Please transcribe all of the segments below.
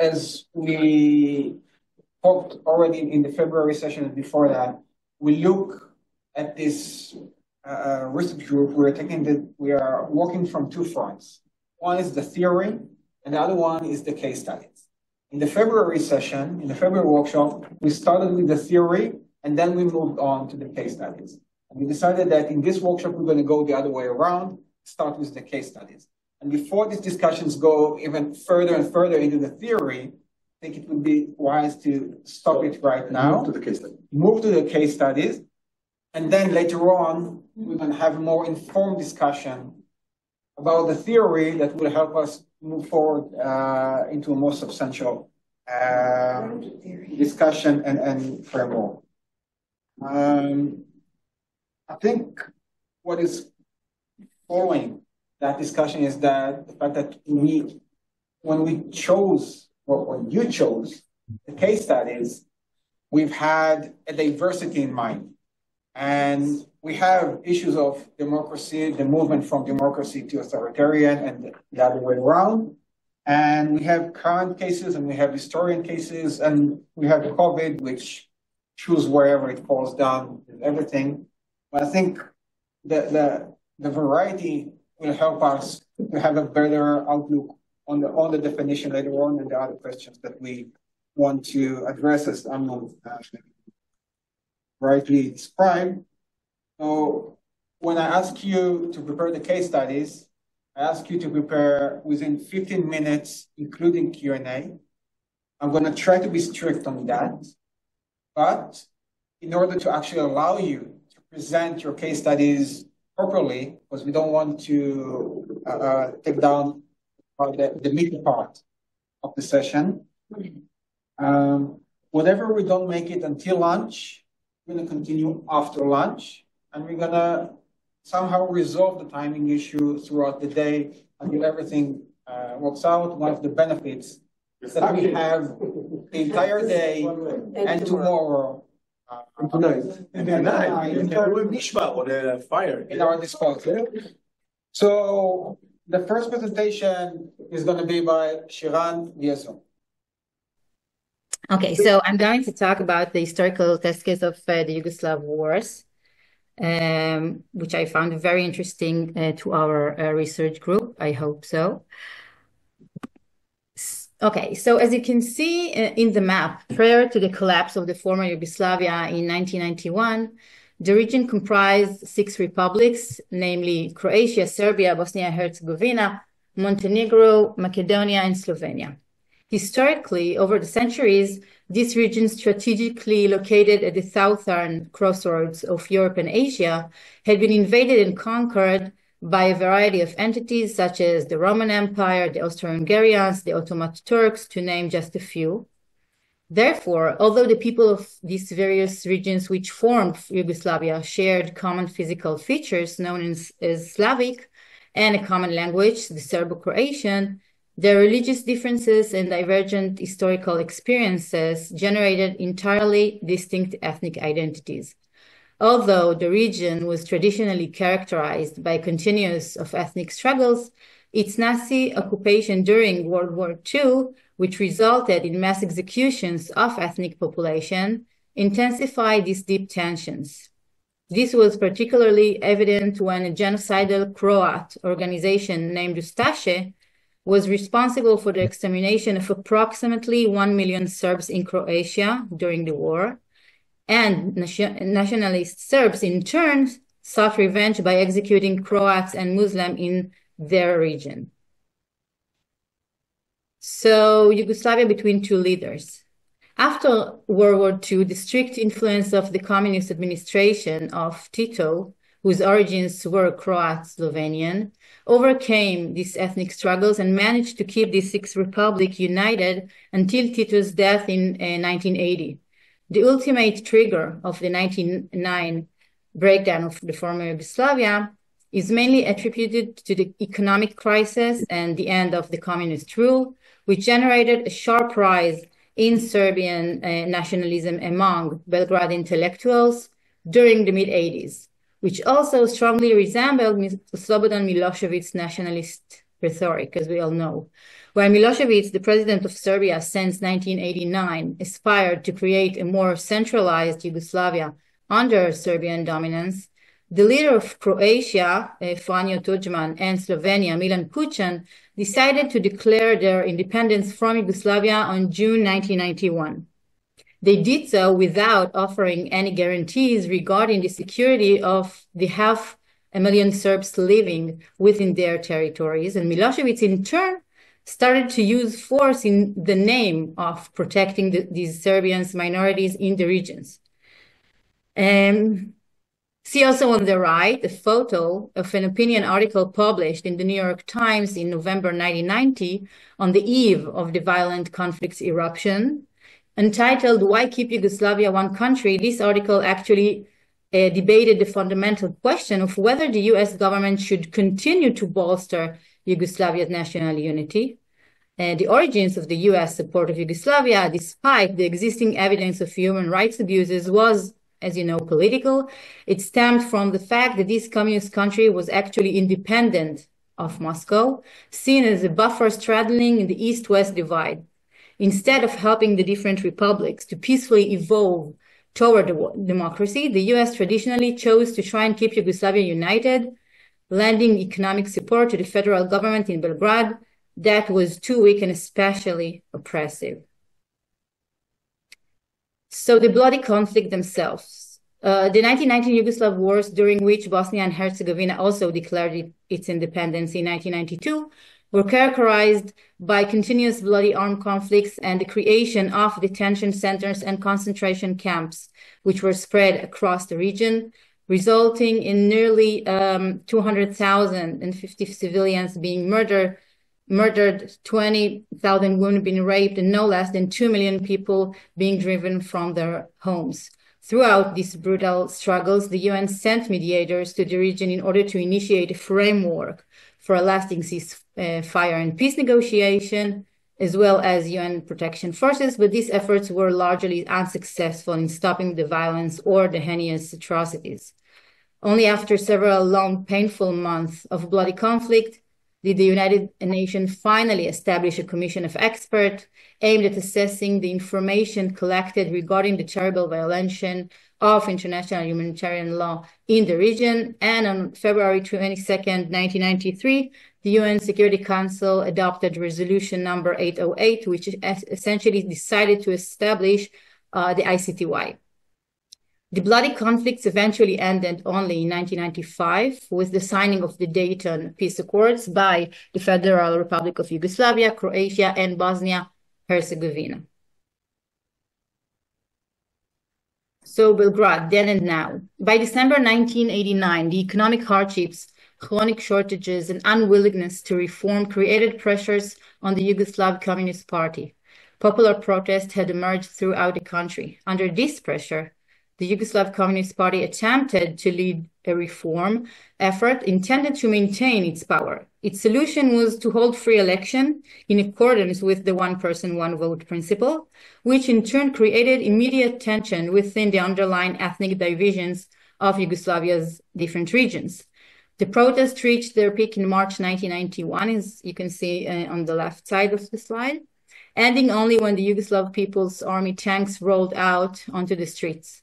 as we talked already in the February session and before that, we look at this research group. We are working from two fronts. One is the theory, and the other one is the case studies. In the February session, in the February workshop, we started with the theory, and then we moved on to the case studies. And we decided that in this workshop, we're going to go the other way around, start with the case studies. And before these discussions go even further and further into the theory, I think it would be wise to stop it right now. Move to the case study. Move to the case studies. And then later on, we're going to have a more informed discussion about the theory that will help us move forward into a more substantial discussion and framework. I think what is following that discussion is that the fact that when we chose, or when you chose the case studies, we've had a diversity in mind. And we have issues of democracy, the movement from democracy to authoritarian and the other way around. And we have current cases and we have historian cases and we have COVID, which choose wherever it falls down with everything. But I think the variety will help us to have a better outlook on the definition later on and the other questions that we want to address as Amnon rightly described. So when I ask you to prepare the case studies, I ask you to prepare within 15 minutes, including Q&A. I'm going to try to be strict on that. But in order to actually allow you to present your case studies properly, because we don't want to take down the meaty part of the session, whatever we don't make it until lunch, we're going to continue after lunch, and we're going to somehow resolve the timing issue throughout the day until everything works out. One of the benefits is that we have the entire day and tomorrow and tonight. On a fire in our disposal. So the first presentation is going to be by Shiran via Zoom. Okay, so I'm going to talk about the historical test case of the Yugoslav wars, which I found very interesting to our research group. I hope so. Okay, so as you can see in the map, prior to the collapse of the former Yugoslavia in 1991, the region comprised 6 republics, namely Croatia, Serbia, Bosnia-Herzegovina, Montenegro, Macedonia, and Slovenia. Historically, over the centuries, this region, strategically located at the southern crossroads of Europe and Asia, had been invaded and conquered by a variety of entities such as the Roman Empire, the Austro-Hungarians, the Ottoman Turks, to name just a few. Therefore, although the people of these various regions which formed Yugoslavia shared common physical features known as Slavic and a common language, the Serbo-Croatian, their religious differences and divergent historical experiences generated entirely distinct ethnic identities. Although the region was traditionally characterized by continuous of ethnic struggles, its Nazi occupation during World War II, which resulted in mass executions of ethnic population, intensified these deep tensions. This was particularly evident when a genocidal Croat organization named Ustaše was responsible for the extermination of approximately 1 million Serbs in Croatia during the war, and nationalist Serbs in turn sought revenge by executing Croats and Muslims in their region. So Yugoslavia between 2 leaders. After World War II, the strict influence of the communist administration of Tito, whose origins were Croat-Slovenian, overcame these ethnic struggles and managed to keep the 6th Republic united until Tito's death in 1980. The ultimate trigger of the 1999 breakdown of the former Yugoslavia is mainly attributed to the economic crisis and the end of the communist rule, which generated a sharp rise in Serbian nationalism among Belgrade intellectuals during the mid-80s, which also strongly resembled Slobodan Milošević's nationalist rhetoric, as we all know. While Milosevic, the president of Serbia since 1989, aspired to create a more centralized Yugoslavia under Serbian dominance, the leader of Croatia, Franjo Tudjman, and Slovenia, Milan Kucan, decided to declare their independence from Yugoslavia on June 1991. They did so without offering any guarantees regarding the security of the 500,000 Serbs living within their territories, and Milosevic in turn started to use force in the name of protecting these Serbian minorities in the regions. See also on the right a photo of an opinion article published in the New York Times in November 1990 on the eve of the violent conflict's eruption. Entitled, "Why Keep Yugoslavia One Country?" This article actually debated the fundamental question of whether the US government should continue to bolster Yugoslavia's national unity. The origins of the US support of Yugoslavia, despite the existing evidence of human rights abuses, was, as you know, political. It stemmed from the fact that this communist country was actually independent of Moscow, seen as a buffer straddling the East-West divide. Instead of helping the different republics to peacefully evolve toward democracy, the US traditionally chose to try and keep Yugoslavia united, lending economic support to the federal government in Belgrade that was too weak and especially oppressive. So the bloody conflict themselves. The 1919 Yugoslav wars, during which Bosnia and Herzegovina also declared its independence in 1992, were characterized by continuous bloody armed conflicts and the creation of detention centers and concentration camps, which were spread across the region, resulting in nearly 200,050 civilians being murdered, 20,000 women being raped, and no less than 2 million people being driven from their homes. Throughout these brutal struggles, the UN sent mediators to the region in order to initiate a framework for a lasting ceasefire and peace negotiation, as well as UN protection forces, but these efforts were largely unsuccessful in stopping the violence or the heinous atrocities. Only after several long, painful months of bloody conflict did the United Nations finally establish a commission of experts aimed at assessing the information collected regarding the terrible violation of international humanitarian law in the region. And on February 22nd, 1993, the UN Security Council adopted resolution number 808, which essentially decided to establish the ICTY. The bloody conflicts eventually ended only in 1995 with the signing of the Dayton Peace Accords by the Federal Republic of Yugoslavia, Croatia, and Bosnia-Herzegovina. So Belgrade, then and now. By December 1989, the economic hardships, chronic shortages, and unwillingness to reform created pressures on the Yugoslav Communist Party. Popular protests had emerged throughout the country. Under this pressure, the Yugoslav Communist Party attempted to lead a reform effort intended to maintain its power. Its solution was to hold free election in accordance with the one-person, one-vote principle, which in turn created immediate tension within the underlying ethnic divisions of Yugoslavia's different regions. The protests reached their peak in March 1991, as you can see on the left side of the slide, ending only when the Yugoslav People's Army tanks rolled out onto the streets.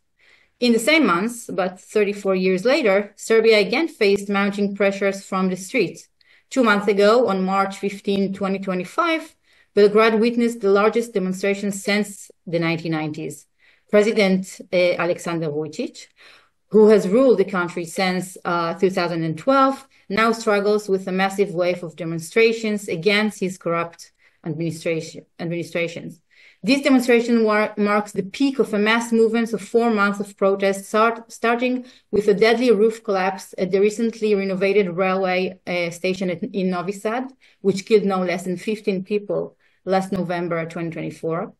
In the same months, but 34 years later, Serbia again faced mounting pressures from the streets. 2 months ago, on March 15, 2025, Belgrade witnessed the largest demonstrations since the 1990s. President Aleksandar Vučić, who has ruled the country since 2012, now struggles with a massive wave of demonstrations against his corrupt administrations. This demonstration marks the peak of a mass movement of 4 months of protests, starting with a deadly roof collapse at the recently renovated railway station in Novi Sad, which killed no less than 15 people last November 2024.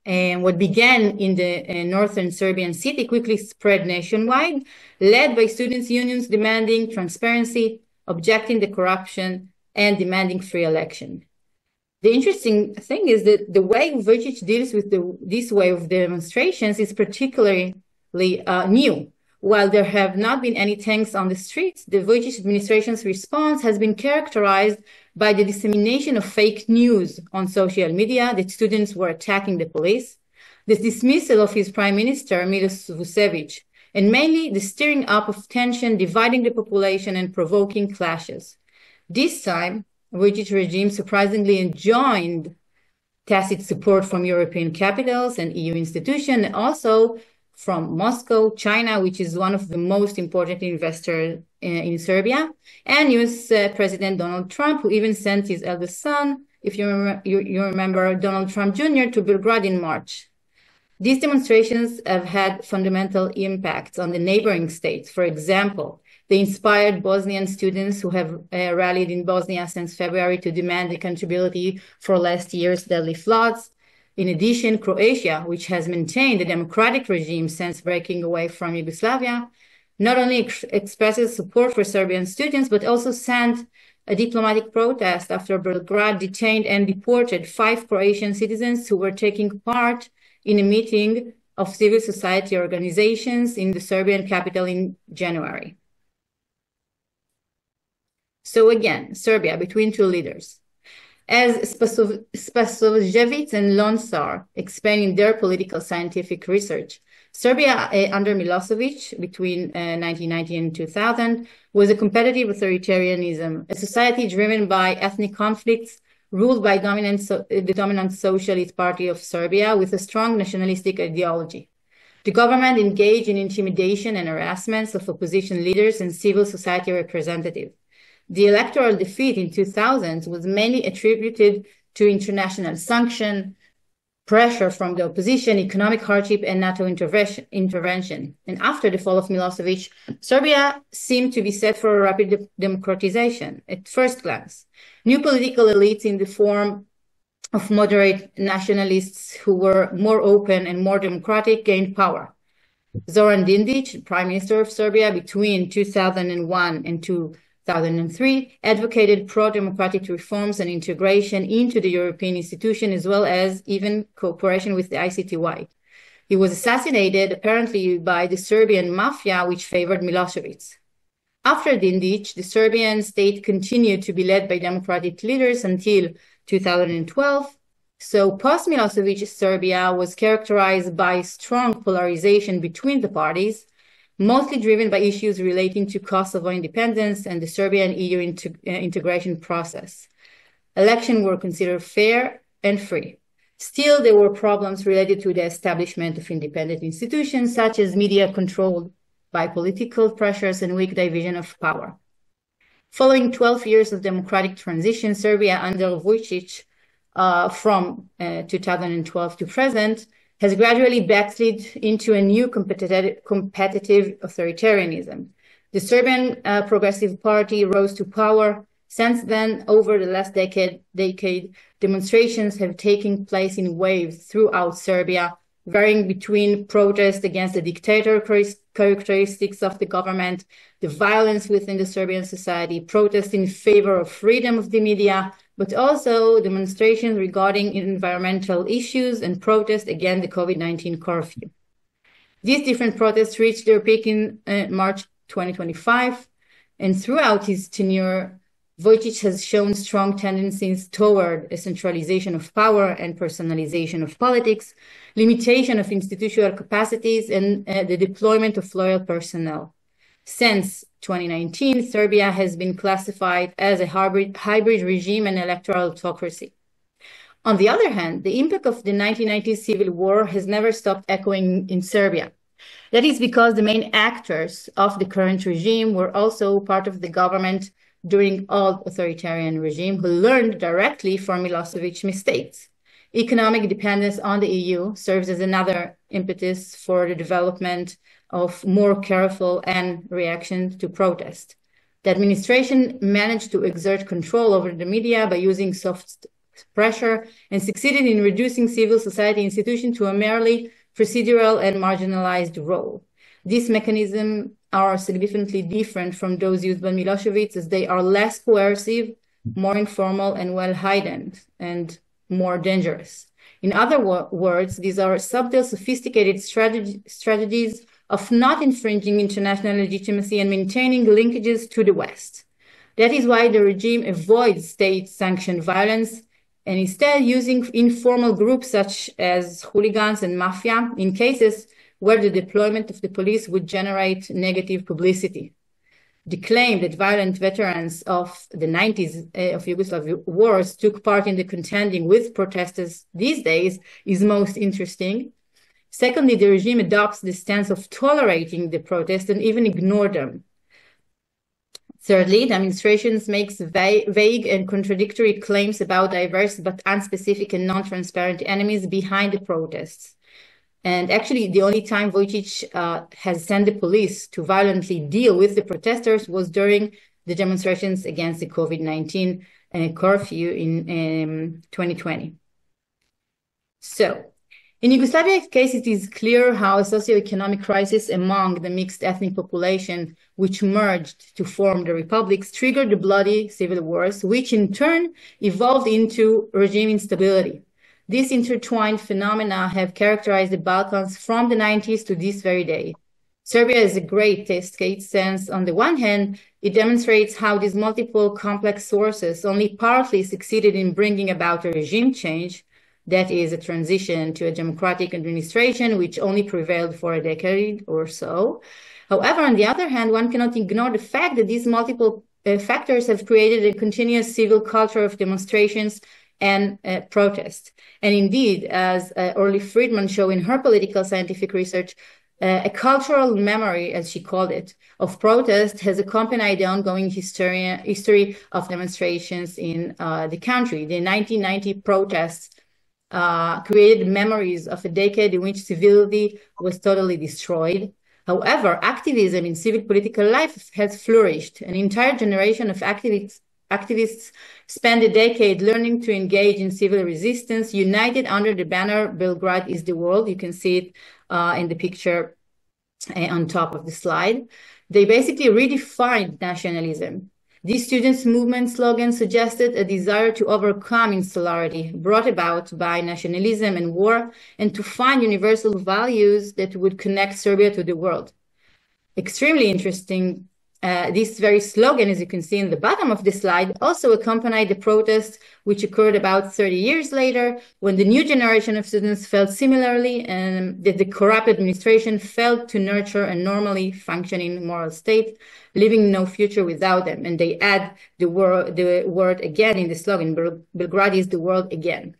And what began in the northern Serbian city quickly spread nationwide, led by students' unions demanding transparency, objecting the corruption, and demanding free election. The interesting thing is that the way Vučić deals with this wave of demonstrations is particularly new. While there have not been any tanks on the streets, the Vučić administration's response has been characterized by the dissemination of fake news on social media that students were attacking the police, the dismissal of his prime minister, Milos Vucevic, and mainly the stirring up of tension, dividing the population and provoking clashes. This time, Vucic regime surprisingly enjoined tacit support from European capitals and EU institutions, and also from Moscow, China, which is one of the most important investors in Serbia, and US President Donald Trump, who even sent his eldest son, if you remember, Donald Trump Jr., to Belgrade in March. These demonstrations have had fundamental impacts on the neighboring states. For example, they inspired Bosnian students who have rallied in Bosnia since February to demand accountability for last year's deadly floods. In addition, Croatia, which has maintained a democratic regime since breaking away from Yugoslavia, not only expresses support for Serbian students, but also sent a diplomatic protest after Belgrade detained and deported 5 Croatian citizens who were taking part in a meeting of civil society organizations in the Serbian capital in January. So again, Serbia between two leaders. As Spasojevic and Lonsar explain in their political scientific research, Serbia under Milosevic between 1990 and 2000 was a competitive authoritarianism, a society driven by ethnic conflicts, ruled by the dominant Socialist Party of Serbia with a strong nationalistic ideology. The government engaged in intimidation and harassments of opposition leaders and civil society representatives. The electoral defeat in 2000 was mainly attributed to international sanction, pressure from the opposition, economic hardship, and NATO intervention. And after the fall of Milosevic, Serbia seemed to be set for a rapid democratization at first glance. New political elites in the form of moderate nationalists who were more open and more democratic gained power. Zoran Dindic, Prime Minister of Serbia between 2001 and 2003, advocated pro-democratic reforms and integration into the European institution, as well as even cooperation with the ICTY. He was assassinated apparently by the Serbian mafia, which favored Milosevic. After Dindic, the Serbian state continued to be led by democratic leaders until 2012. So post-Milosevic Serbia was characterized by strong polarization between the parties, mostly driven by issues relating to Kosovo independence and the Serbian EU integration process. Elections were considered fair and free. Still, there were problems related to the establishment of independent institutions, such as media controlled by political pressures and weak division of power. Following 12 years of democratic transition, Serbia under Vucic from 2012 to present has gradually backslid into a new competitive authoritarianism. The Serbian Progressive Party rose to power. Since then, over the last decade, demonstrations have taken place in waves throughout Serbia, varying between protests against the dictator characteristics of the government, the violence within the Serbian society, protests in favor of freedom of the media, but also demonstrations regarding environmental issues and protests against the COVID-19 curfew. These different protests reached their peak in March 2025, and throughout his tenure, Vucic has shown strong tendencies toward a centralization of power and personalization of politics, limitation of institutional capacities, and the deployment of loyal personnel. Since 2019, Serbia has been classified as a hybrid regime and electoral autocracy. On the other hand, the impact of the 1990s civil war has never stopped echoing in Serbia. That is because the main actors of the current regime were also part of the government during all authoritarian regime who learned directly from Milosevic's mistakes. Economic dependence on the EU serves as another impetus for the development of more careful and reaction to protest. The administration managed to exert control over the media by using soft pressure and succeeded in reducing civil society institutions to a merely procedural and marginalized role. These mechanisms are significantly different from those used by Milosevic, as they are less coercive, more informal, and well-hidden, and more dangerous. In other words, these are subtle, sophisticated strategies of not infringing international legitimacy and maintaining linkages to the West. That is why the regime avoids state-sanctioned violence and instead using informal groups such as hooligans and mafia in cases where the deployment of the police would generate negative publicity. The claim that violent veterans of the 90s of Yugoslav wars took part in the contending with protesters these days is most interesting. Secondly, the regime adopts the stance of tolerating the protests and even ignore them. Thirdly, the administration makes vague and contradictory claims about diverse but unspecific and non-transparent enemies behind the protests. And actually, the only time Vučić has sent the police to violently deal with the protesters was during the demonstrations against the COVID-19 curfew in 2020. So, in Yugoslavia's case, it is clear how a socioeconomic crisis among the mixed ethnic population, which merged to form the republics, triggered the bloody civil wars, which in turn evolved into regime instability. These intertwined phenomena have characterized the Balkans from the 90s to this very day. Serbia is a great test case since, on the one hand, it demonstrates how these multiple complex sources only partly succeeded in bringing about a regime change, that is, a transition to a democratic administration which only prevailed for a decade or so. However, on the other hand, one cannot ignore the fact that these multiple factors have created a continuous civil culture of demonstrations and protest. And indeed, as Orly Friedman showed in her political scientific research, a cultural memory, as she called it, of protest has accompanied the ongoing history of demonstrations in the country. The 1990 protests created memories of a decade in which civility was totally destroyed. However, activism in civic political life has flourished. An entire generation of activists spent a decade learning to engage in civil resistance, united under the banner Belgrade is the world. You can see it in the picture on top of the slide. They basically redefined nationalism. These students' movement slogan suggested a desire to overcome insularity brought about by nationalism and war and to find universal values that would connect Serbia to the world. Extremely interesting. This very slogan, as you can see in the bottom of the slide, also accompanied the protest which occurred about 30 years later when the new generation of students felt similarly and that the corrupt administration failed to nurture a normally functioning moral state, leaving no future without them. And they add the word again in the slogan, Belgrade is the world again.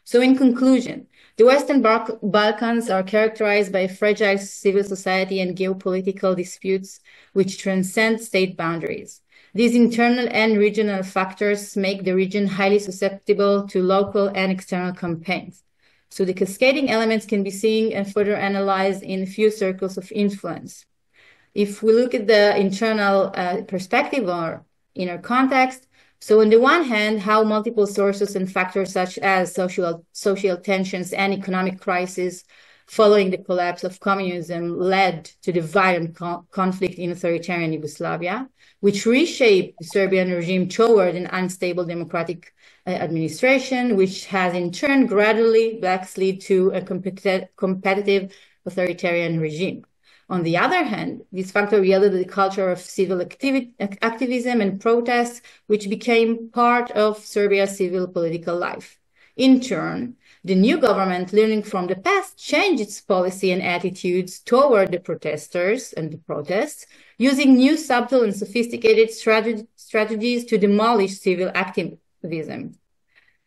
So in conclusion, the Western Balkans are characterized by a fragile civil society and geopolitical disputes which transcend state boundaries. These internal and regional factors make the region highly susceptible to local and external campaigns. So the cascading elements can be seen and further analyzed in a few circles of influence. If we look at the internal perspective or inner context, so on the one hand, how multiple sources and factors such as social tensions and economic crisis following the collapse of communism led to the violent conflict in authoritarian Yugoslavia, which reshaped the Serbian regime toward an unstable democratic administration, which has in turn gradually backslid to a competitive authoritarian regime. On the other hand, this factor yielded the culture of civil activism and protests, which became part of Serbia's civil political life. In turn, the new government, learning from the past, changed its policy and attitudes toward the protesters and the protests, using new subtle and sophisticated strategies to demolish civil activism.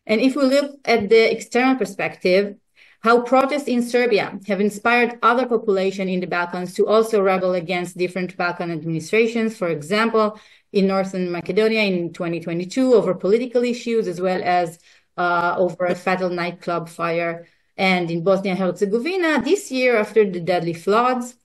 And if we look at the external perspective, how protests in Serbia have inspired other populations in the Balkans to also rebel against different Balkan administrations, for example, in Northern Macedonia in 2022 over political issues, as well as over a fatal nightclub fire. And in Bosnia-Herzegovina this year, after the deadly floods,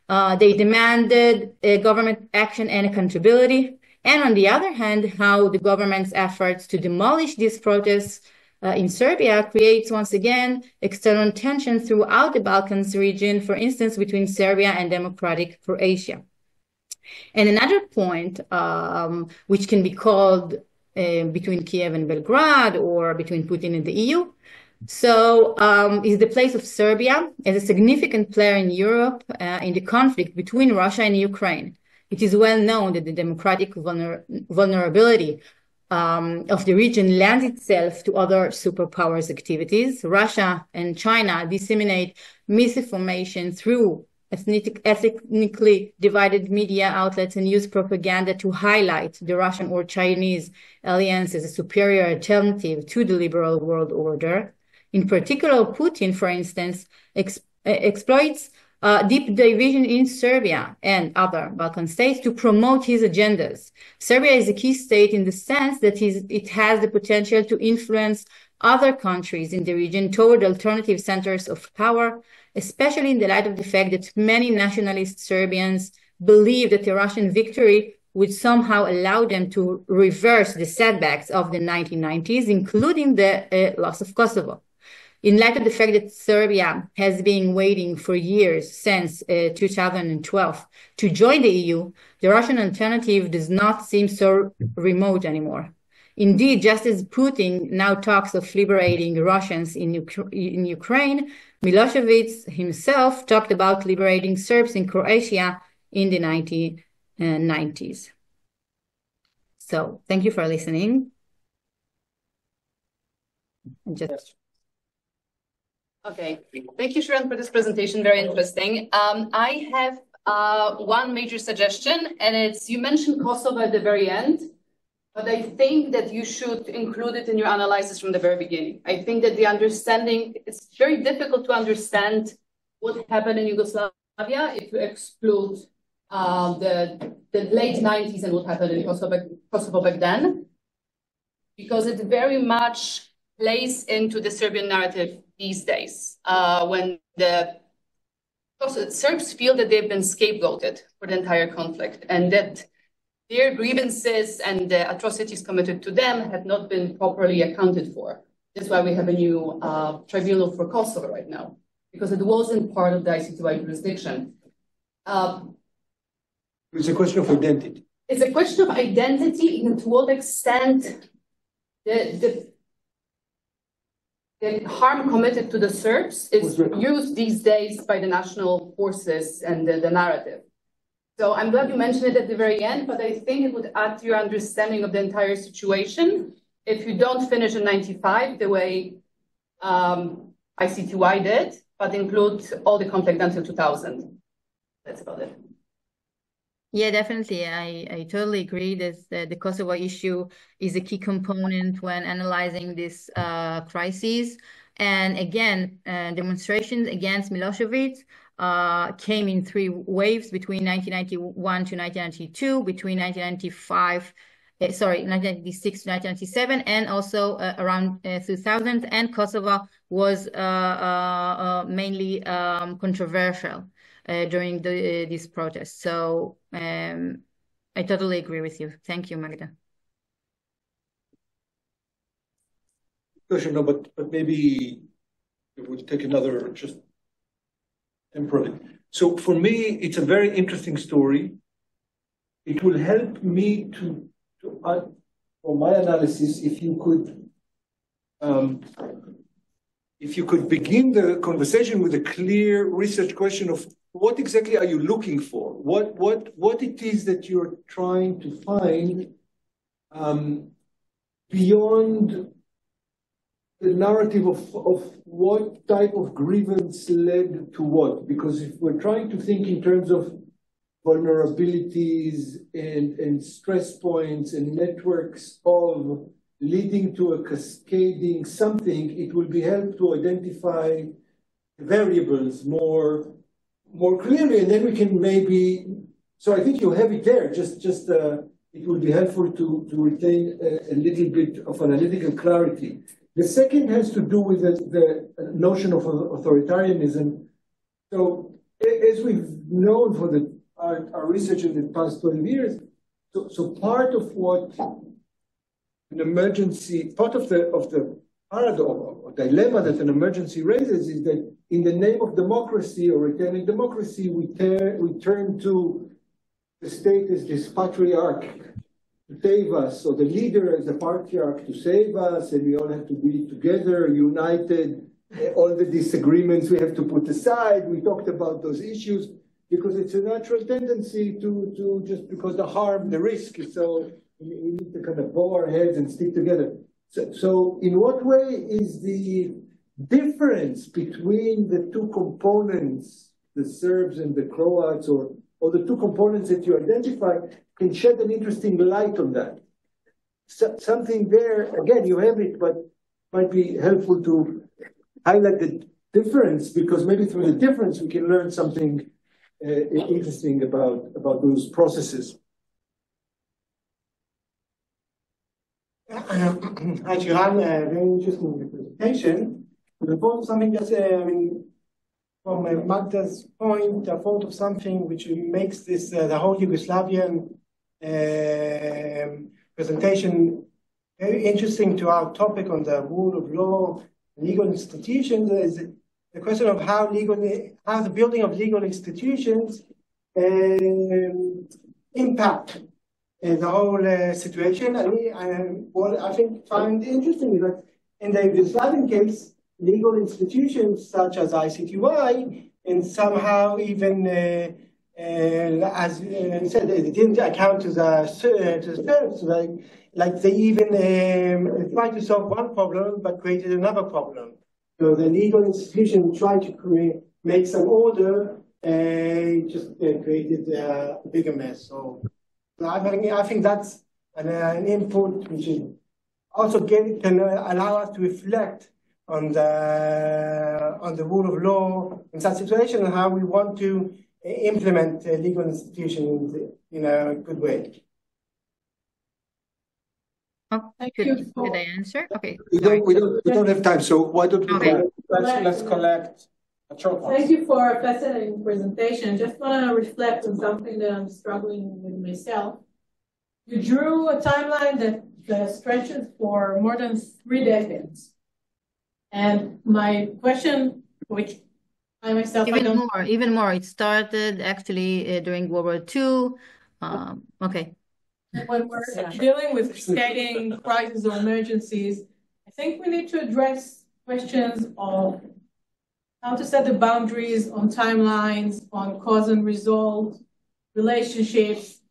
they demanded government action and accountability. And on the other hand, how the government's efforts to demolish these protests in Serbia creates once again external tension throughout the Balkans region, for instance, between Serbia and democratic Croatia. And another point, which can be called between Kiev and Belgrade or between Putin and the EU, so is the place of Serbia as a significant player in Europe in the conflict between Russia and Ukraine. It is well known that the democratic vulnerability of the region lends itself to other superpowers' activities. Russia and China disseminate misinformation through ethnically divided media outlets and use propaganda to highlight the Russian or Chinese alliance as a superior alternative to the liberal world order. In particular, Putin, for instance, exploits deep division in Serbia and other Balkan states to promote his agendas. Serbia is a key state in the sense that it has the potential to influence other countries in the region toward alternative centers of power, especially in the light of the fact that many nationalist Serbians believe that the Russian victory would somehow allow them to reverse the setbacks of the 1990s, including the loss of Kosovo. In light of the fact that Serbia has been waiting for years since 2012 to join the EU, the Russian alternative does not seem so remote anymore. Indeed, just as Putin now talks of liberating Russians in Ukraine, Milosevic himself talked about liberating Serbs in Croatia in the 1990s. So, thank you for listening. Okay, thank you, Shiran, for this presentation. Very interesting. I have one major suggestion, and it's, you mentioned Kosovo at the very end, but I think that you should include it in your analysis from the very beginning. I think that the understanding, it's very difficult to understand what happened in Yugoslavia if you exclude the late 90s and what happened in Kosovo back then, because it very much plays into the Serbian narrative these days, when the Serbs feel that they've been scapegoated for the entire conflict and that their grievances and the atrocities committed to them have not been properly accounted for. That's why we have a new tribunal for Kosovo right now, because it wasn't part of the ICTY jurisdiction. It's a question of identity. It's a question of identity, and to what extent the harm committed to the Serbs is used these days by the national forces and the narrative. So I'm glad you mentioned it at the very end, but I think it would add to your understanding of the entire situation if you don't finish in 95 the way ICTY did, but include all the conflict until 2000. That's about it. Yeah, definitely. I totally agree that the Kosovo issue is a key component when analyzing this crisis. And again, demonstrations against Milosevic came in three waves between 1991 to 1992, between 1996 to 1997, and also around 2000. And Kosovo was mainly controversial during this protest. So I totally agree with you. Thank you, Magda. No, but maybe it would take another just temporarily. So for me, it's a very interesting story. It will help me to add for my analysis if you could begin the conversation with a clear research question of what exactly are you looking for? What it is that you're trying to find beyond the narrative of what type of grievance led to what? Because if we're trying to think in terms of vulnerabilities and stress points and networks of leading to a cascading something, it will be helpful to identify variables more clearly, and then we can maybe. So I think you have it there. Just it would be helpful to retain a little bit of analytical clarity. The second has to do with the notion of authoritarianism. So as we've known for our research in the past 12 years, so part of what an emergency, part of the paradox or dilemma that an emergency raises is that in the name of democracy or retaining democracy, we turn to the state as this patriarch to save us, or the leader as a patriarch to save us, and we all have to be together, united. All the disagreements we have to put aside. We talked about those issues. because it's a natural tendency to just because the risk is so, we need to kind of bow our heads and stick together. So in what way is the difference between the two components, the Serbs and the Croats, or the two components that you identify, can shed an interesting light on that? So, something there, again, you have it, but might be helpful to highlight the difference, because maybe through the difference we can learn something interesting about those processes. Hi, Shiran, very interesting presentation. I thought of something that's, from Magda's point, I thought of something which makes this, the whole Yugoslavian presentation very interesting to our topic on the rule of law, legal institutions, is the question of how the building of legal institutions impact the whole situation. And what I find interesting is that in the Yugoslavian case, legal institutions such as ICTY, and somehow even, as you said, they didn't account to the Serbs, like they even tried to solve one problem but created another problem. So the legal institution tried to make some order, just created a bigger mess. So I think that's an input which is also can allow us to reflect on the rule of law in such situation and how we want to implement legal institutions in a good way. Thank you. Did I answer? Okay. We don't have time, so why don't we let's collect a short one. Thank you for a fascinating presentation. Just want to reflect on something that I'm struggling with myself. You drew a timeline that stretches for more than 3 decades. And my question, which I myself even more. It started actually during World War II. Okay. When we're dealing with cascading crises or emergencies, I think we need to address questions of how to set the boundaries on timelines, on cause and result, relationships.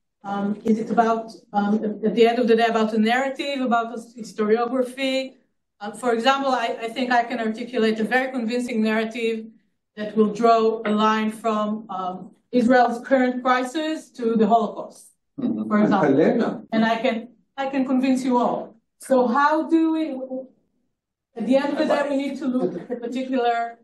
Is it about, at the end of the day, about a narrative, about historiography? For example, I think I can articulate a very convincing narrative that will draw a line from Israel's current crisis to the Holocaust. For example, and I can convince you all. So how do we, at the end of the day, we need to look at a particular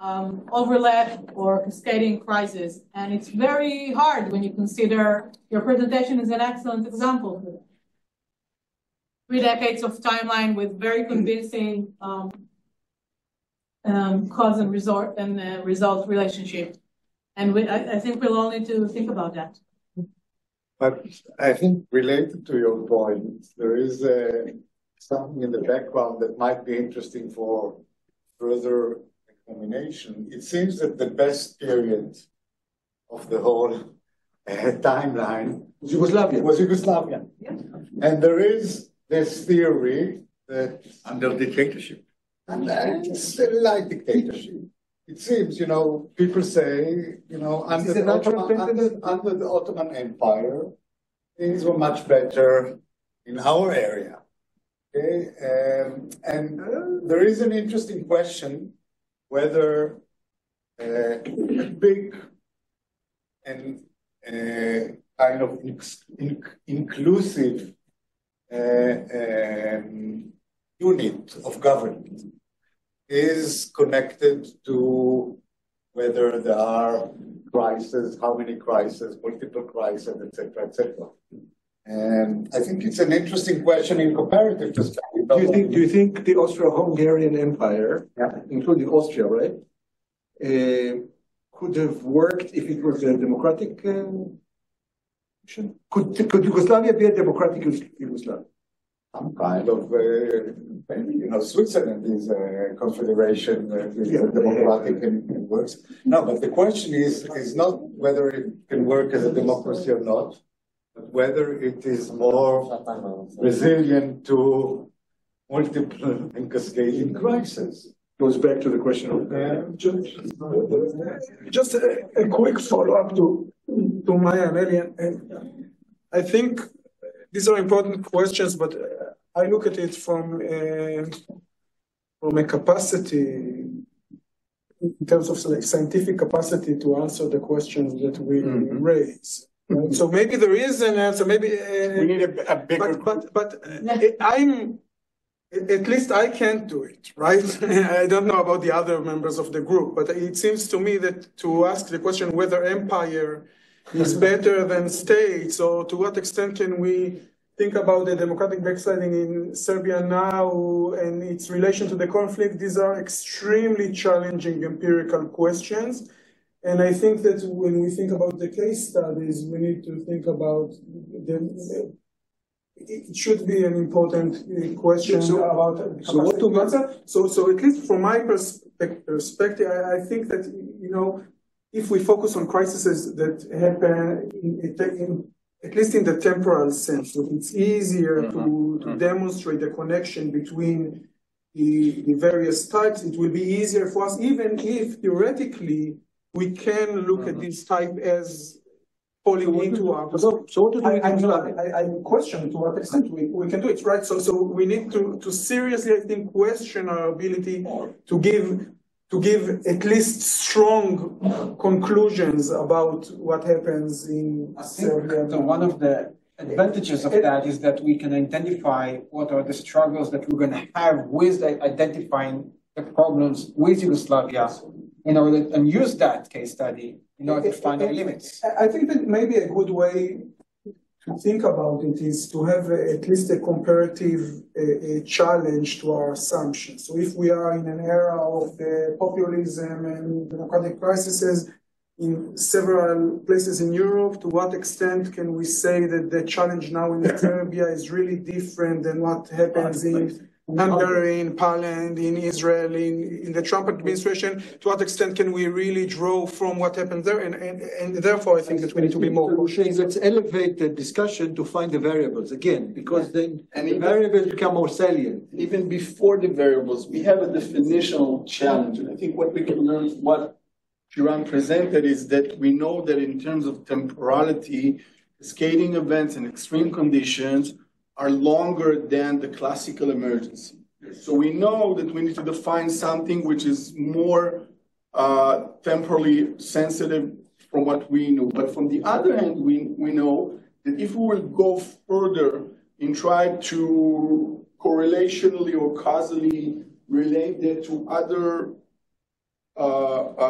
overlap or cascading crisis, and it's very hard when you consider your presentation is an excellent example. 3 decades of timeline with very convincing cause and result relationship, and I think we'll all need to think about that. But I think related to your point, there is something in the background that might be interesting for further examination. It seems that the best period of the whole timeline was Yugoslavia. Yeah. And there is this theory that under dictatorship. And it's like dictatorship. It seems, people say, under the Ottoman Empire, things were much better in our area. Okay, and there is an interesting question whether a big and kind of inclusive unit of government is connected to whether there are crises, how many crises, multiple crises, etc., etc. And I think it's an interesting question in comparative perspective. Do you think the Austro-Hungarian Empire, including Austria, right, could have worked if it was a democratic? Could Yugoslavia be a democratic Yugoslavia? Some kind of, maybe, Switzerland is a confederation with democratic and works. No, but the question is not whether it can work as a democracy or not, but whether it is more resilient to multiple and cascading crises. goes back to the question of just a quick follow-up to Maya and Elian. I think these are important questions, but I look at it from a capacity, in terms of scientific capacity to answer the questions that we raise. Right? So maybe there is an answer. Maybe we need a bigger. But I'm. At least I can't do it, right? I don't know about the other members of the group, but it seems to me that to ask the question whether empire is better than states, or to what extent can we think about the democratic backsliding in Serbia now and its relation to the conflict, these are extremely challenging empirical questions. And I think that when we think about the case studies, we need to think about it should be an important question about what to answer. So at least from my perspective, I think that, if we focus on crises that happen at least in the temporal sense, that it's easier to demonstrate the connection between the various types, it will be easier for us, even if theoretically we can look at this type as falling into our. I question to what extent we can do it, right? So we need to seriously, I think, question our ability to give at least strong conclusions about what happens in Serbia. So one of the advantages of that is that we can identify what are the struggles that we're going to have with identifying the problems with Yugoslavia and use that case study in order to find our limits. I think that maybe a good way to think about it is to have at least a comparative challenge to our assumptions. So if we are in an era of populism and democratic crises in several places in Europe, to what extent can we say that the challenge now in Serbia is really different than what happens in Hungary, in Poland, in Israel, in the Trump administration? To what extent can we really draw from what happened there? And therefore, I think that we need to be more cautious. Let's elevate the discussion to find the variables again, because then the variables become more salient. Even before the variables, we have a definitional challenge. And I think what we can learn from what Shiran presented is that we know that in terms of temporality, cascading events and extreme conditions are longer than the classical emergency. So we know that we need to define something which is more temporally sensitive from what we know. But from the other hand, we know that if we will go further and try to correlationally or causally relate that to other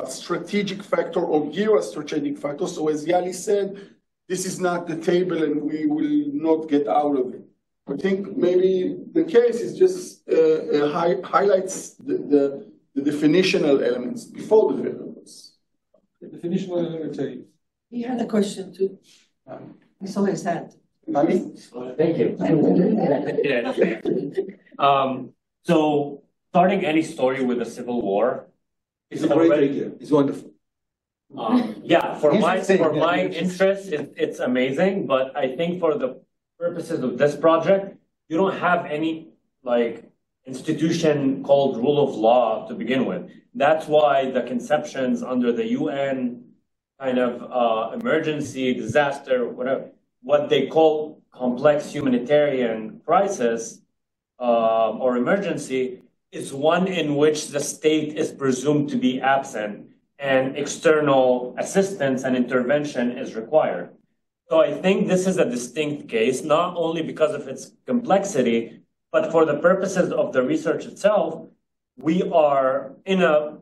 strategic factor or geostrategic factor, so as Yali said, this is not the table and we will not get out of it. I think maybe the case is just highlights the definitional elements before the variables. The definitional elements. He had a question too. I saw his hand. Thank you. So starting any story with a civil war is a great idea. It's wonderful. Yeah, for my interest, it's amazing. But I think for the purposes of this project, you don't have any institution called rule of law to begin with. That's why the conceptions under the UN kind of emergency, disaster, whatever, what they call complex humanitarian crisis or emergency is one in which the state is presumed to be absent and external assistance and intervention is required. So I think this is a distinct case, not only because of its complexity, but for the purposes of the research itself, we are in a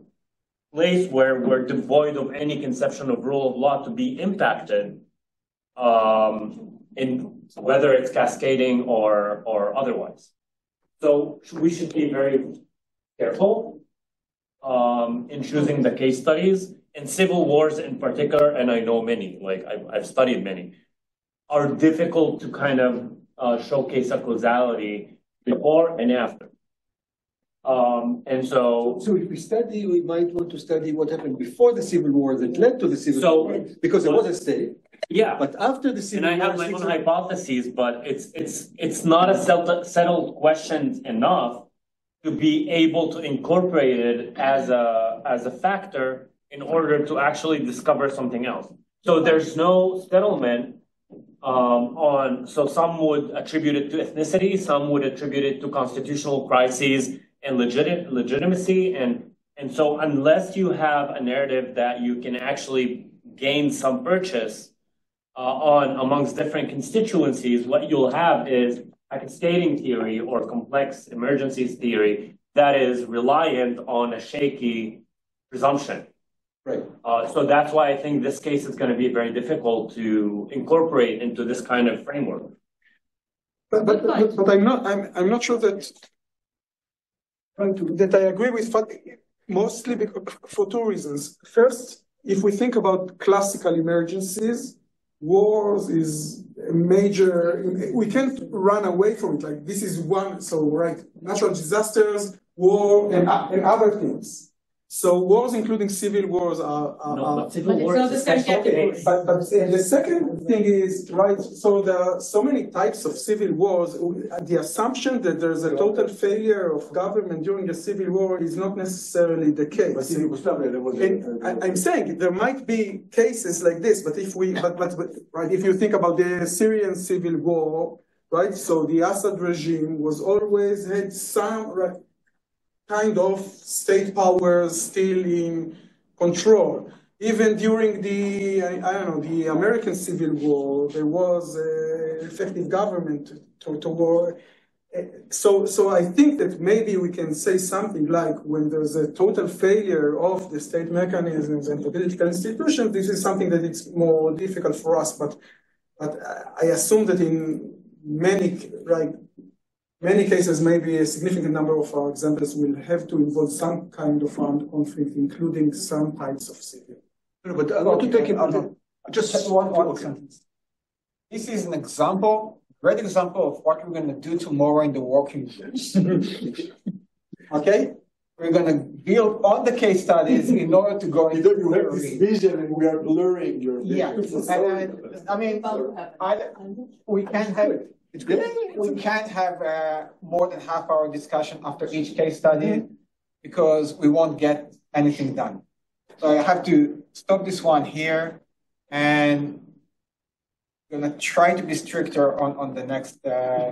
place where we're devoid of any conception of rule of law to be impacted in whether it's cascading or otherwise. So we should be very careful in choosing the case studies. And civil wars in particular, and I know many, I've studied many, are difficult to kind of showcase a causality before and after. And so if we study, we might want to study what happened before the civil war that led to the civil war, because there was a state. Yeah. But after the civil war, and I have my own hypotheses, but it's not a settled question enough to be able to incorporate it as a factor in order to actually discover something else. So there's no settlement so some would attribute it to ethnicity, some would attribute it to constitutional crises and legitimacy. And so unless you have a narrative that you can actually gain some purchase amongst different constituencies, what you'll have is a cascading theory or complex emergencies theory that is reliant on a shaky presumption. Right. So that's why I think this case is going to be very difficult to incorporate into this kind of framework. But I'm not sure that I agree with mostly for two reasons. First, if we think about classical emergencies, wars is a major. We can't run away from it. Like this is one. So right, natural disasters, war, and other things. So wars, including civil wars, are civil wars. But the second thing is, right, so there are so many types of civil wars. The assumption that there's a total failure of government during a civil war is not necessarily the case. But in Yugoslav, there was I'm saying there might be cases like this, but if if you think about the Syrian civil war, right, so the Assad regime was always had some kind of state powers still in control. Even during the American Civil War, there was effective government to war. So I think that maybe we can say something like when there's a total failure of the state mechanisms and political institutions, this is something that it's more difficult for us. But I assume that in many cases, maybe a significant number of our examples will have to involve some kind of armed conflict, including some types of civil. But I want to take it. Just one sentence. This is an example, great example of what we're going to do tomorrow in the working groups. Okay? We're going to build on the case studies in order to go into you have this vision and we are blurring your vision. Yeah. We can't have it. We can't have more than half-hour discussion after each case study because we won't get anything done. So I have to stop this one here and I'm going to try to be stricter on the next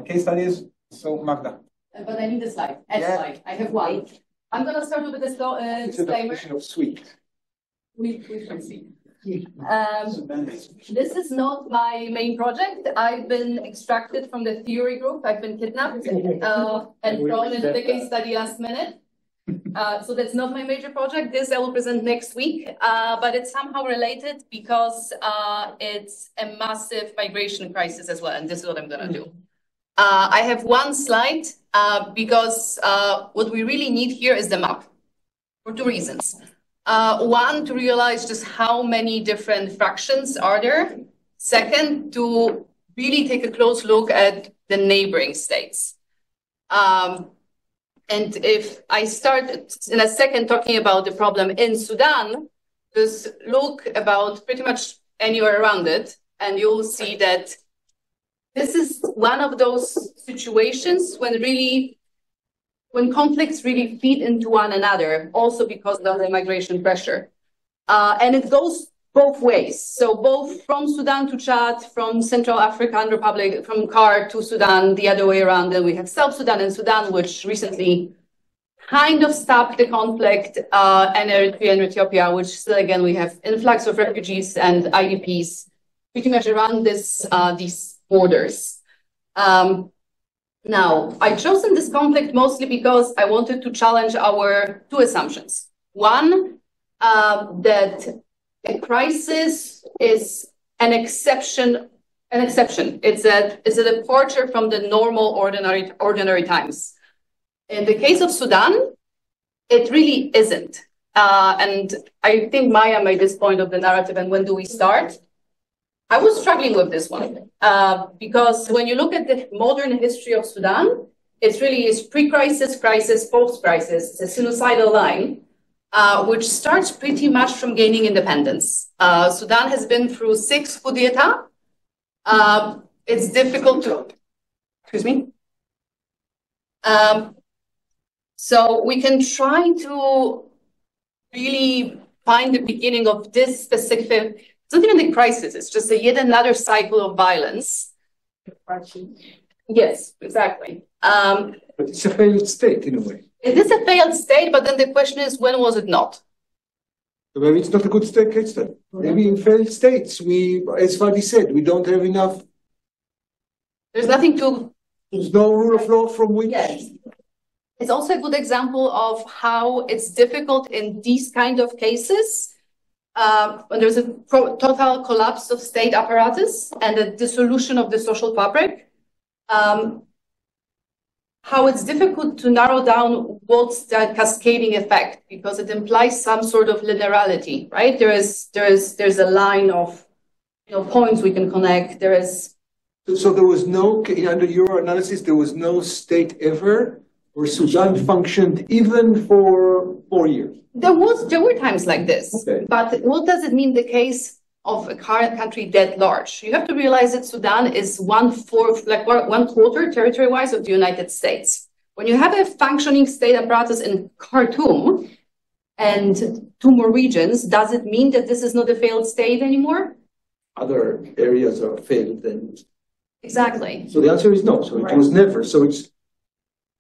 case studies. So Magda. But I need a slide. Slide. I have one. I'm going to start with this disclaimer. Of sweet. We can see. This is not my main project. I've been extracted from the theory group. I've been kidnapped and thrown into the case study last minute. So that's not my major project. This I will present next week, but it's somehow related because it's a massive migration crisis as well. And this is what I'm going to do. I have one slide because what we really need here is the map for two reasons. One, to realize just how many different fractions are there. Second, to really take a close look at the neighboring states. And if I start in a second talking about the problem in Sudan, just look about pretty much anywhere around it, and you'll see that this is one of those situations when conflicts really feed into one another, also because of the migration pressure. And it goes both ways. So both from Sudan to Chad, from Central African Republic, from CAR to Sudan, the other way around. Then we have South Sudan and Sudan, which recently kind of stopped the conflict, and Eritrea and Ethiopia, which still, again, we have influx of refugees and IDPs pretty much around these borders. Now, I've chosen this conflict mostly because I wanted to challenge our two assumptions. One, that a crisis is an exception. It's a departure from the normal, ordinary times. In the case of Sudan, it really isn't. And I think Maya made this point of the narrative, and when do we start? I was struggling with this one because when you look at the modern history of Sudan, it really is pre-crisis, crisis, post-crisis. It's a sinusoidal line, which starts pretty much from gaining independence. Sudan has been through 6 coups d'etat. It's difficult to, excuse me. So we can try to really find the beginning of this specific, it's not even a crisis, it's just yet another cycle of violence. Yes, exactly. But it's a failed state in a way. It is a failed state, but then the question is, when was it not? So maybe it's not a good state case study. Maybe in failed states, as Fadi said, we don't have enough. There's nothing to. There's no rule of law from which. Yes. It's also a good example of how it's difficult in these kind of cases when there's a total collapse of state apparatus and a dissolution of the social fabric. How it's difficult to narrow down what's the cascading effect, because it implies some sort of linearity, right? There's a line of points we can connect. There is. So there was no, under your analysis, there was no state ever where Sudan functioned even for 4 years. There were times like this, okay. But what does it mean in the case of a current country that large? You have to realize that Sudan is 1/4, like 1/4 territory-wise of the United States. When you have a functioning state apparatus in Khartoum and 2 more regions, does it mean that this is not a failed state anymore? Other areas are failed then. Exactly. So the answer is no. So it was never. So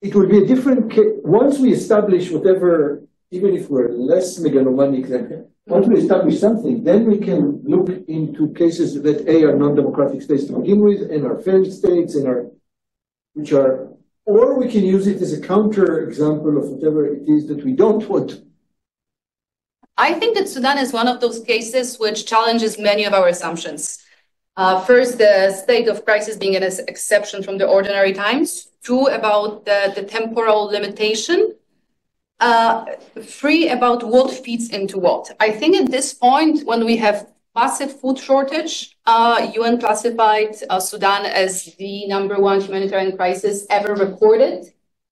it will be a different case. Once we establish whatever, even if we're less megalomaniac than once we establish something, then we can look into cases that are non-democratic states to begin with, and are failed states, and or we can use it as a counter example of whatever it is that we don't want. I think that Sudan is one of those cases which challenges many of our assumptions. First, the state of crisis being an exception from the ordinary times. 2, about the temporal limitation. 3, about what feeds into what. I think at this point, when we have massive food shortage, UN classified Sudan as the #1 humanitarian crisis ever recorded.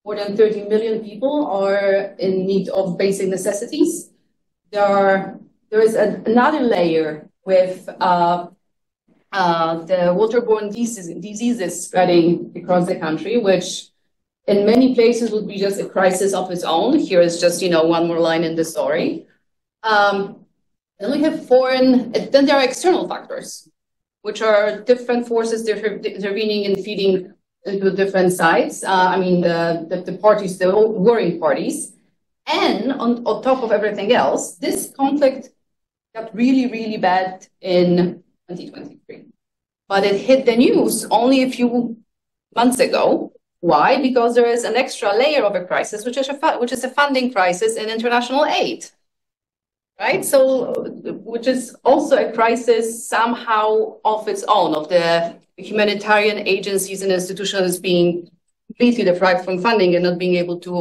More than 30 million people are in need of basic necessities. There is another layer with the waterborne diseases spreading across the country, which in many places would be just a crisis of its own. Here is just, one more line in the story. Then we have then there are external factors, which are different forces intervening and feeding into different sides. The parties, the warring parties. And on top of everything else, this conflict got really, really bad in 2023. But it hit the news only a few months ago. Why? Because there is an extra layer of a crisis, which is a funding crisis in international aid, right? So, which is also a crisis somehow of its own, of the humanitarian agencies and institutions being completely deprived from funding and not being able to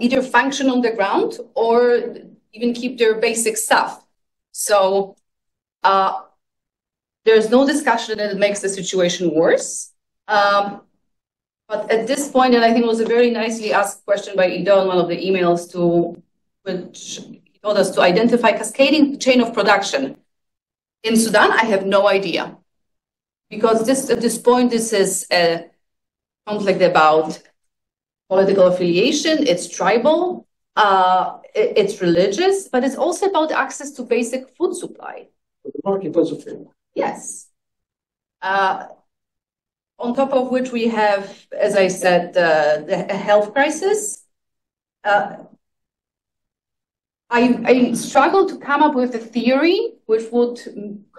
either function on the ground or even keep their basic stuff. So there's no discussion that it makes the situation worse. But at this point, and I think it was a very nicely asked question by Ido in one of the emails which he told us to identify cascading chain of production. In Sudan, I have no idea. Because at this point, this is a conflict about political affiliation, it's tribal, it's religious, but it's also about access to basic food supply. The market also failed. Yes. On top of which we have, as I said, the health crisis. I struggle to come up with a theory which would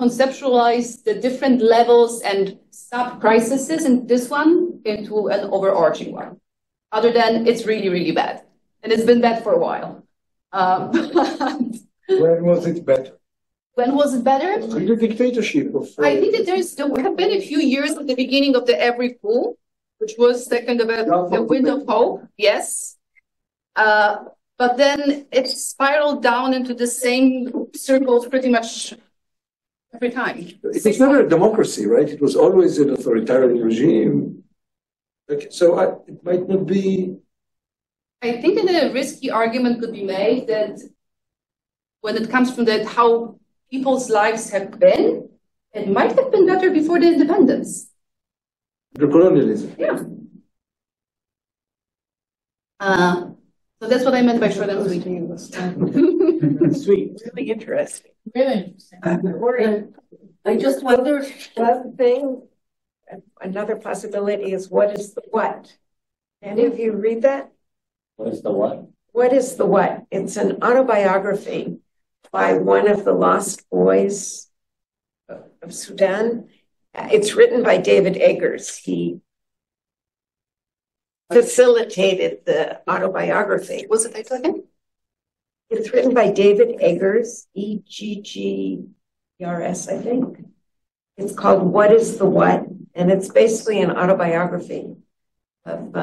conceptualize the different levels and sub-crises in this one into an overarching one, other than it's really, really bad. And it's been bad for a while. When was it better? When was it better? The dictatorship of. I think that there have been a few years at the beginning of the every coup, which was the kind of a window of hope, yes. But then it spiraled down into the same circles pretty much every time. It was never a democracy, right? It was always an authoritarian regime. So it might not be. I think that a risky argument could be made that when it comes from that how people's lives have been, it might have been better before the independence. The colonialism. Yeah. So that's what I meant by short and sweet. Sweet, really interesting. Really interesting. I just wonder, one thing, another possibility is what is the what? Any of you read that? What is the what? What is the what? It's an autobiography by one of the lost boys of Sudan. It's written by David Eggers. He facilitated the autobiography. What's the title again? It's written by David Eggers, Eggers, I think. It's called What is the What? And it's basically an autobiography of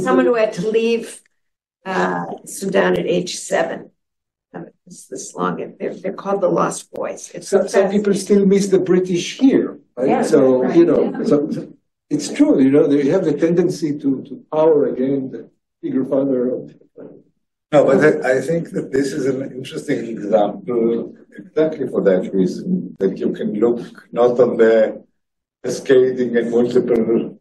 someone who had to leave Sudan at age 7. It's this long. They're called the Lost Boys. Some people still miss the British here, right? Yeah, so, right, you know, yeah. so it's true, you know, they have the tendency to power again the bigger father of. No, but I think that this is an interesting example exactly for that reason, that you can look not on the cascading and multiple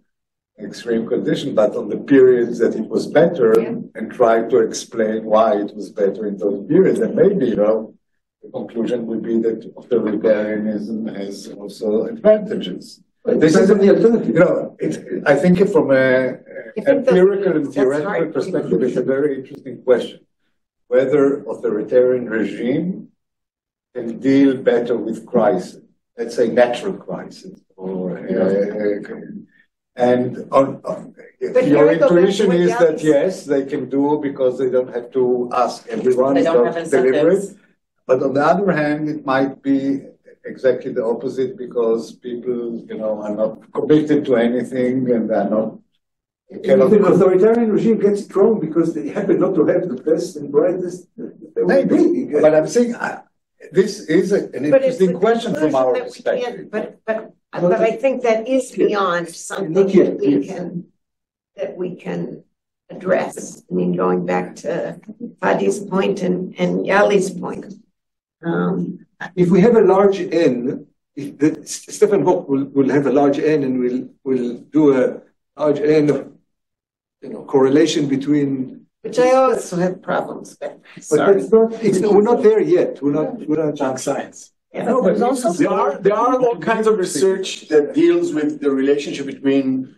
extreme conditions, but on the periods that it was better and try to explain why it was better in those periods. And maybe, you know, the conclusion would be that authoritarianism has also advantages. But this is the alternative. You know, I think from an empirical and theoretical perspective, it's a very interesting question. Whether authoritarian regime can deal better with crisis, let's say natural crisis, or your intuition is that yes, they can do because they don't have to ask everyone They don't have to deliver it. incentives. But on the other hand, it might be exactly the opposite because people, you know, are not committed to anything and they're not. The authoritarian regime gets strong because they happen not to have the best and brightest. Maybe, but I'm saying this is an interesting question from our perspective. But I think that is beyond something that we can address. I mean, going back to Fadi's point and Yali's point. If we have a large N, Stephen Hawke will have a large N and will do a large N of, you know, correlation between. Which I also have problems with. But that's not, we're not there yet. We're not Junk science. Yeah. No, but There are all kinds of research that deals with the relationship between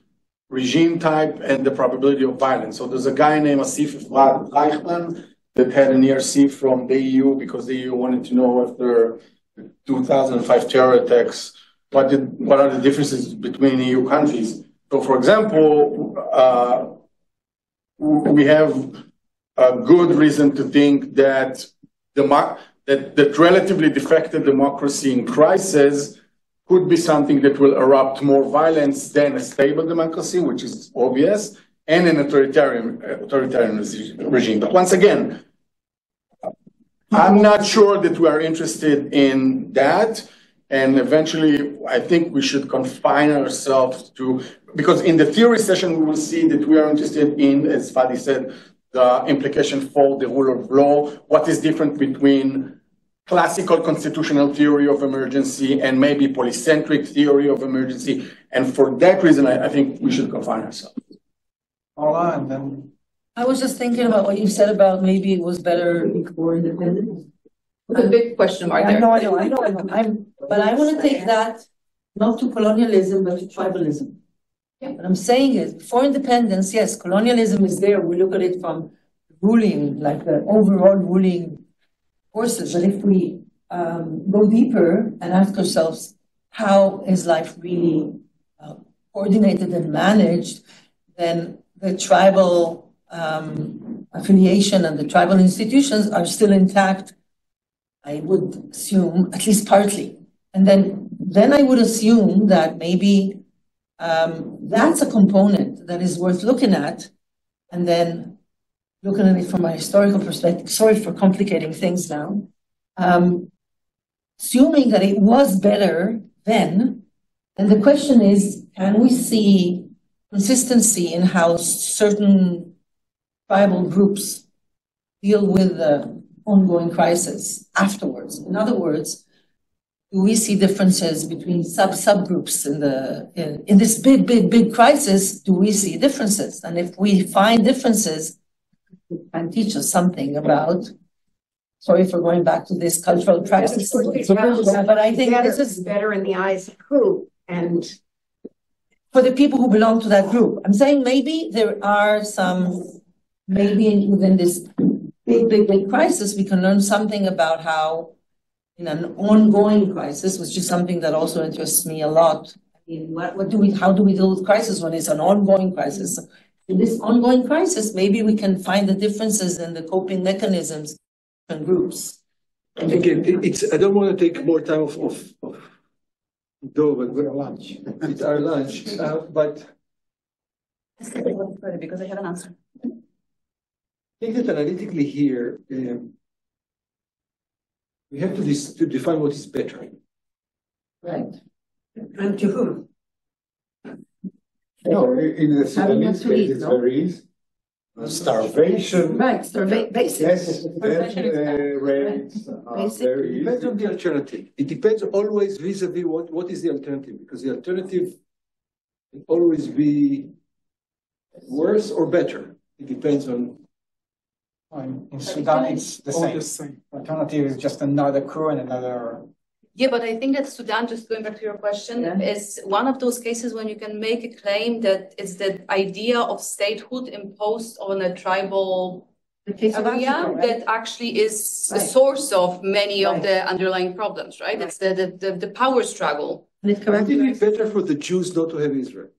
regime type and the probability of violence. So there's a guy named Asif Reichman that had an ERC from the EU because the EU wanted to know after the 2005 terror attacks, what are the differences between EU countries. So, for example, we have a good reason to think that that relatively defected democracy in crisis could be something that will erupt more violence than a stable democracy, which is obvious, and an authoritarian regime. But once again, I'm not sure that we are interested in that. And eventually, I think we should confine ourselves to, because in the theory session, we will see that we are interested in, as Fadi said, the implication for the rule of law, what is different between classical constitutional theory of emergency and maybe polycentric theory of emergency. And for that reason, I think we should confine ourselves. I was just thinking about what you said about maybe it was better before independence. It's a big question mark there. I know. But I want to take that not to colonialism, but to tribalism. Yeah. What I'm saying is, before independence, yes, colonialism is there. We look at it from ruling, like the overall ruling forces. But if we go deeper and ask ourselves, how is life really coordinated and managed, then the tribal affiliation and the tribal institutions are still intact, I would assume, at least partly. And then I would assume that maybe that's a component that is worth looking at, and then looking at it from a historical perspective. Sorry for complicating things now. Assuming that it was better then, and the question is, can we see consistency in how certain tribal groups deal with the ongoing crisis afterwards? In other words, do we see differences between subgroups in this big crisis? Do we see differences? And if we find differences, it can teach us something about. Sorry for going back to this cultural practice. But I think this is better in the eyes of who? And for the people who belong to that group. I'm saying maybe there are some, maybe within this big crisis, we can learn something about how in an ongoing crisis, which is something that also interests me a lot. I mean, how do we deal with crisis when it's an ongoing crisis? In this ongoing crisis, maybe we can find the differences in the coping mechanisms and groups. Again, I don't want to take more time of but we're lunch. It's our lunch, but because I have an answer. I think that analytically here, we have to define what is better. Right. And to whom? No, in the Sudanese case, it's very easy. Starvation. Right, basic. Yes, rates are very easy. It depends on the alternative. It depends always vis-a-vis what is the alternative, because the alternative will always be worse or better. It depends on. In Sudan, it's the same. Alternative is just another coup and another. Yeah, but I think that Sudan, just going back to your question, is one of those cases when you can make a claim that it's the idea of statehood imposed on a tribal area that actually is a source of many of the underlying problems, right? It's the power struggle. I think it's better for the Jews not to have Israel.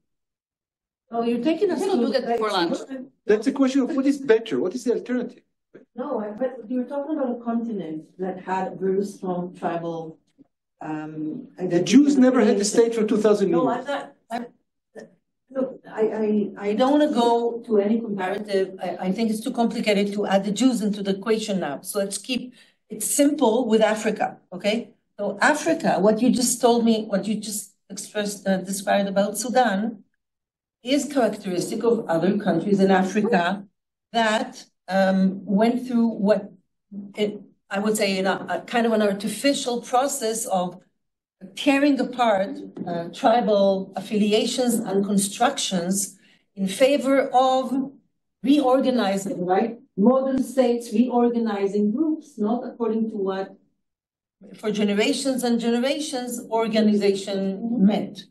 Oh, you're taking us to do that before lunch. That's a question of what is better. What is the alternative? No, but you're talking about a continent that had very strong tribal. The Jews never had a state for 2,000 years. No, I'm not. Look, I don't want to go to any comparative. I think it's too complicated to add the Jews into the equation now. So let's keep it simple with Africa, okay? So Africa, what you just told me, what you just described about Sudan, is characteristic of other countries in Africa that went through I would say in a kind of an artificial process of tearing apart tribal affiliations and constructions in favor of reorganizing, right? Modern states reorganizing groups, not according to what for generations and generations organization meant.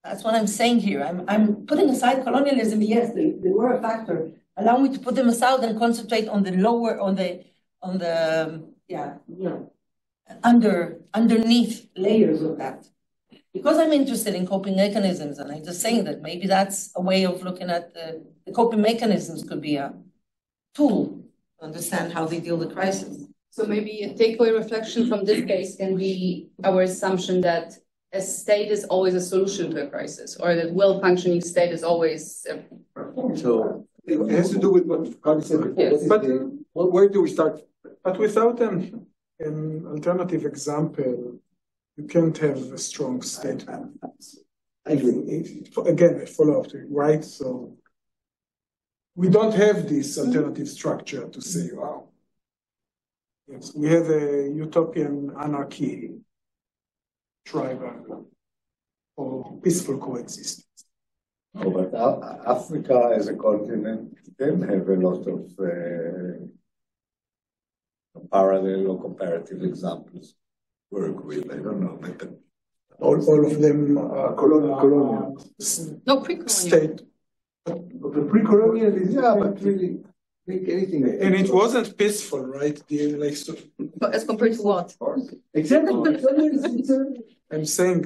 That's what I'm saying here. I'm putting aside colonialism. Yes, they were a factor. Allow me to put them aside and concentrate on the lower, underneath layers of that. Because I'm interested in coping mechanisms, and I'm just saying that maybe that's a way of looking at the coping mechanisms could be a tool to understand how they deal with crisis. So maybe a takeaway reflection from this case can be our assumption that a state is always a solution to a crisis, or that well-functioning state is always So it has to do with what Carl said before. Yes. But where do we start? But without an alternative example, you can't have a strong state. I agree. Again, a follow-up to it, right? So we don't have this alternative structure to say, wow. Yes, we have a utopian anarchy, tribal, or peaceful coexistence. No, but Africa as a continent can have a lot of parallel or comparative examples work with. I don't know. But all of them are colonial. No, pre-colonial. State. The pre-colonial is not really make anything. And it wasn't peaceful, right? As compared to what? Exactly. I'm saying,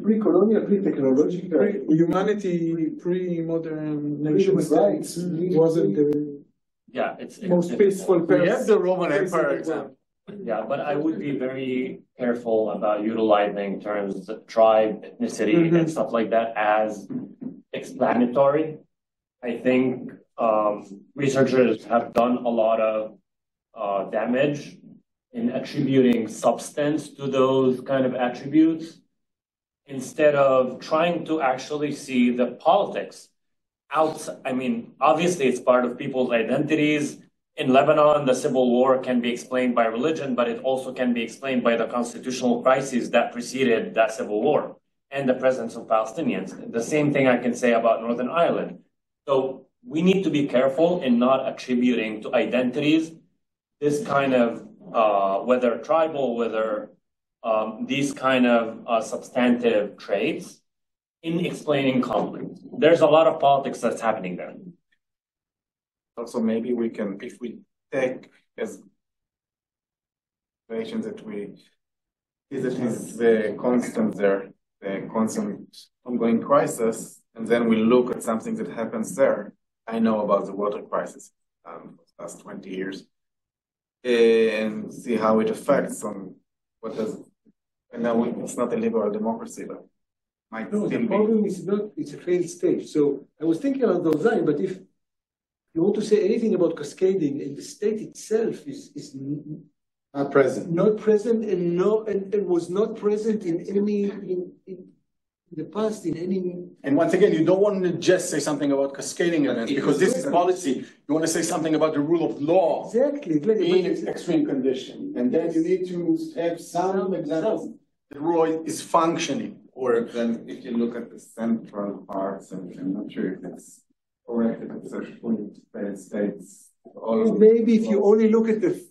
pre-colonial, pre-technological. Humanity, pre-modern nation states wasn't the most peaceful. We have the Roman Empire example. Yeah, but I would be very careful about utilizing terms of tribe, ethnicity, and stuff like that as explanatory. I think researchers have done a lot of damage in attributing substance to those kind of attributes instead of trying to actually see the politics outside. I mean, obviously it's part of people's identities. in Lebanon, the civil war can be explained by religion, but it also can be explained by the constitutional crises that preceded that civil war and the presence of Palestinians. The same thing I can say about Northern Ireland. So we need to be careful in not attributing to identities this kind of, whether tribal, whether these kind of substantive traits in explaining conflict. There's a lot of politics that's happening there. Also, maybe we can, if we take as situations that we see that is the constant there, the constant ongoing crisis, and then we look at something that happens there. I know about the water crisis for the last 20 years, and see how it affects on what does. And now it's not a liberal democracy, but might no, still the problem is not. It's a failed state. So I was thinking along those lines, but if you want to say anything about cascading, and the state itself is not present, and was not present in any in the past in any. And once again, you don't want to just say something about cascading events because this is policy. You want to say something about the rule of law, exactly in extreme condition, and then you need to have some examples. The rule is functioning. Or then, if you look at the central parts, and I'm not sure if it's correct, if it's a fully failed states. Maybe if you only look at the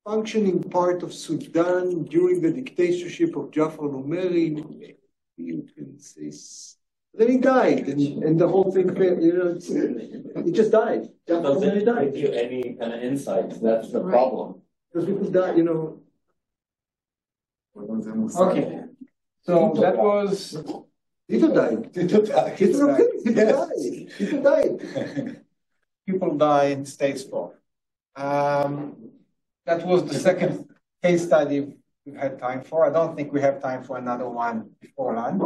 functioning part of Sudan during the dictatorship of Jafar Numeri, you can say. Then he died, and the whole thing failed. You know, he just died. Jafar Numeri died. Give you any kind of insights? That's the problem. Because people die, you know. Okay. So that was. Tito died. Tito died. Tito died. People die in state sport. That was the second case study we've had time for. I don't think we have time for another one before lunch.